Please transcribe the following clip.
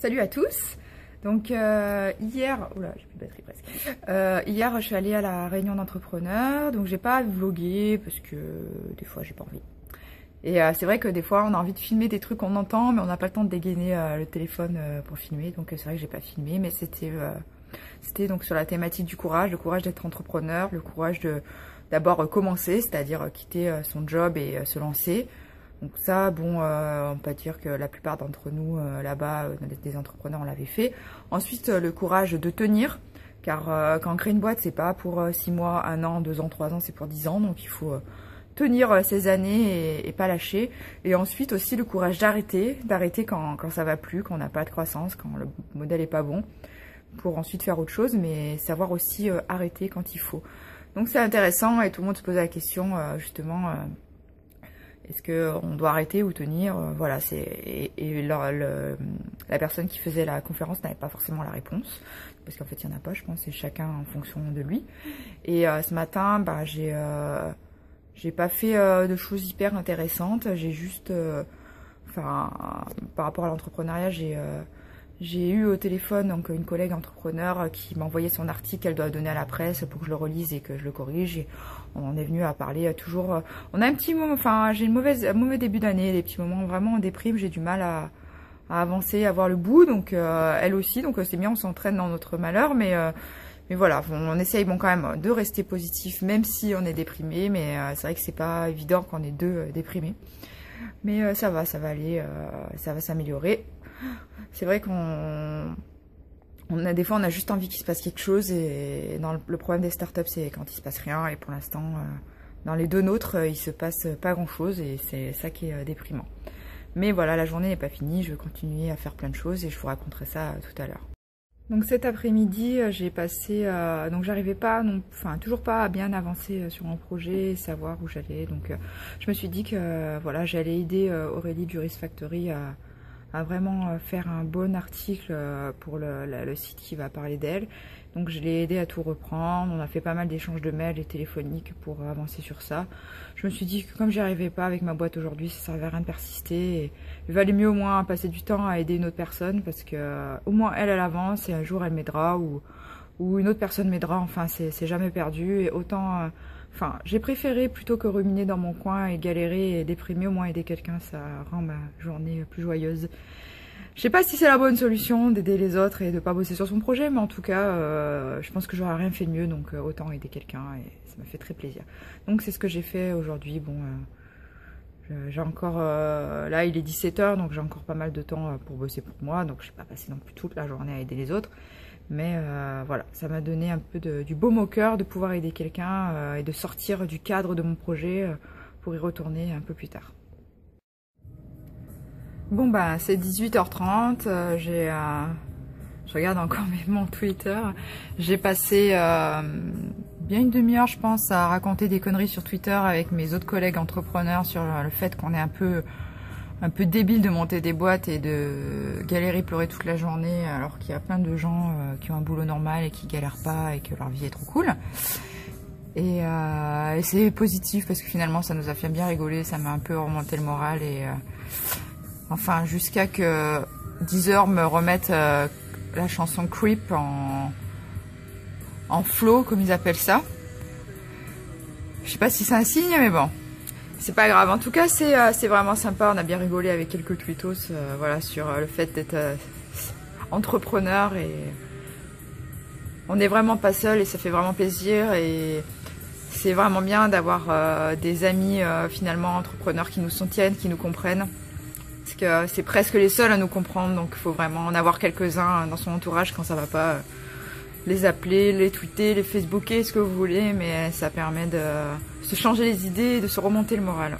Salut à tous. Donc hier, oula, j'ai plus de batterie presque. Hier, je suis allée à la réunion d'entrepreneurs, donc j'ai pas vlogué parce que des fois j'ai pas envie. Et c'est vrai que des fois on a envie de filmer des trucs qu'on entend, mais on n'a pas le temps de dégainer le téléphone pour filmer. Donc c'est vrai que j'ai pas filmé, mais c'était donc sur la thématique du courage, le courage d'être entrepreneur, le courage de d'abord commencer, c'est-à-dire quitter son job et se lancer. Donc ça, bon, on peut dire que la plupart d'entre nous là-bas, des entrepreneurs, on l'avait fait. Ensuite, le courage de tenir, car quand on crée une boîte, c'est pas pour 6 mois, 1 an, 2 ans, 3 ans, c'est pour 10 ans. Donc il faut tenir ces années et pas lâcher. Et ensuite aussi le courage d'arrêter quand ça va plus, quand on n'a pas de croissance, quand le modèle est pas bon, pour ensuite faire autre chose, mais savoir aussi arrêter quand il faut. Donc c'est intéressant et tout le monde se pose la question justement. Est-ce qu'on doit arrêter ou tenir? Voilà, la personne qui faisait la conférence n'avait pas forcément la réponse, parce qu'en fait il n'y en a pas, je pense, c'est chacun en fonction de lui. Et ce matin, bah, j'ai pas fait de choses hyper intéressantes, j'ai juste, par rapport à l'entrepreneuriat, j'ai eu au téléphone donc une collègue entrepreneur qui m'a envoyé son article qu'elle doit donner à la presse pour que je le relise et que je le corrige. Et on en est venu à parler toujours. On a un petit moment, enfin j'ai un mauvais début d'année, des petits moments vraiment en déprime. J'ai du mal à avancer, à voir le bout. Donc elle aussi, donc c'est bien, on s'entraîne dans notre malheur, mais voilà, on essaye bon quand même de rester positif, même si on est déprimé. Mais c'est vrai que c'est pas évident quand on est deux déprimés. Mais ça va aller, ça va s'améliorer. C'est vrai des fois on a juste envie qu'il se passe quelque chose, et dans le problème des startups, c'est quand il se passe rien, et pour l'instant dans les deux nôtres il se passe pas grand chose, et c'est ça qui est déprimant. Mais voilà, la journée n'est pas finie, je vais continuer à faire plein de choses et je vous raconterai ça tout à l'heure. Donc cet après-midi j'ai passé, donc j'arrivais pas, toujours pas à bien avancer sur mon projet, savoir où j'allais, donc je me suis dit que voilà, j'allais aider Aurélie du Risk Factory à vraiment faire un bon article pour le site qui va parler d'elle. Donc je l'ai aidé à tout reprendre, on a fait pas mal d'échanges de mails et téléphoniques pour avancer sur ça. Je me suis dit que comme j'y arrivais pas avec ma boîte aujourd'hui, ça servait à rien de persister, et il valait mieux au moins passer du temps à aider une autre personne, parce que au moins elle avance, et un jour elle m'aidera, ou une autre personne m'aidera, enfin c'est jamais perdu. Et autant, j'ai préféré, plutôt que ruminer dans mon coin et galérer et déprimer, au moins aider quelqu'un, ça rend ma journée plus joyeuse. Je sais pas si c'est la bonne solution d'aider les autres et de pas bosser sur son projet, mais en tout cas, je pense que j'aurais rien fait de mieux, donc autant aider quelqu'un, et ça m'a fait très plaisir. Donc c'est ce que j'ai fait aujourd'hui. Bon, j'ai encore, là il est 17 h, donc j'ai encore pas mal de temps pour bosser pour moi, donc je vais pas passer non plus toute la journée à aider les autres. Mais voilà, ça m'a donné un peu du baume au cœur de pouvoir aider quelqu'un et de sortir du cadre de mon projet pour y retourner un peu plus tard. Bon bah c'est 18 h 30, je regarde encore mon Twitter, j'ai passé bien une demi-heure je pense à raconter des conneries sur Twitter avec mes autres collègues entrepreneurs sur le fait qu'on est un peu débile de monter des boîtes et de galérer, pleurer toute la journée, alors qu'il y a plein de gens qui ont un boulot normal et qui galèrent pas, et que leur vie est trop cool. Et c'est positif parce que finalement ça nous a fait bien rigoler, ça m'a un peu remonté le moral, et enfin jusqu'à que Deezer me remette la chanson Creep en flow, comme ils appellent ça. Je sais pas si c'est un signe, mais bon. C'est pas grave, en tout cas c'est vraiment sympa, on a bien rigolé avec quelques tweetos voilà, sur le fait d'être entrepreneur, et on n'est vraiment pas seul, et ça fait vraiment plaisir, et c'est vraiment bien d'avoir des amis finalement entrepreneurs qui nous soutiennent, qui nous comprennent, parce que c'est presque les seuls à nous comprendre, donc il faut vraiment en avoir quelques-uns dans son entourage quand ça va pas, les appeler, les tweeter, les facebooker, ce que vous voulez, mais ça permet de se changer les idées et de se remonter le moral.